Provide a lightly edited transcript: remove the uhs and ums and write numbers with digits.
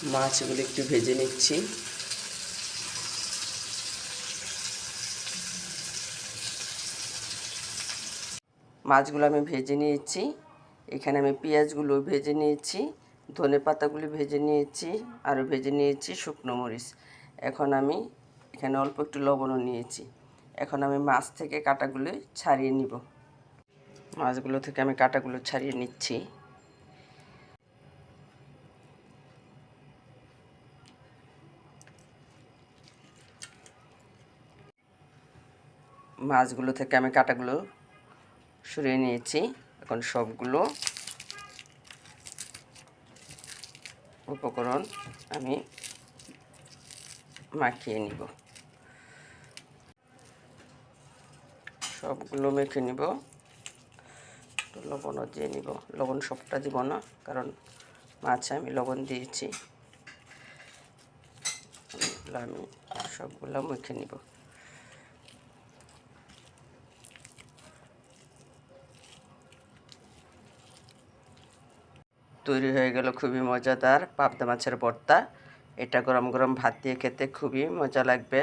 মাছগুলো একটু ভেজে নিচ্ছি। মাছগুলো আমি ভেজে নিয়েছি। এখানে আমি পেঁয়াজগুলো ভেজে নিয়েছি, ধনে পাতাগুলি ভেজে নিয়েছি, আর ভেজে নিয়েছি শুকনো মরিচ। এখন আমি এখানে অল্প একটু লবণও নিয়েছি। এখন আমি মাছ থেকে কাঁটাগুলো ছাড়িয়ে নিব। মাছগুলো থেকে আমি কাঁটাগুলো ছাড়িয়ে নিচ্ছি। মাছগুলো থেকে আমি কাঁটাগুলো সরিয়ে নিয়েছি। এখন সবগুলো উপকরণ আমি মাখিয়ে নিব। সবগুলো মেখে নিব। একটু লবণও দিয়ে নিব। লবণ সবটা দিব না, কারণ মাছে আমি লবণ দিয়েছি। আমি সবগুলো মেখে নিব। তৈরি হয়ে গেল খুবই মজাদার পাবদা মাছের ভর্তা। এটা গরম গরম ভাত দিয়ে খেতে খুবই মজা লাগবে।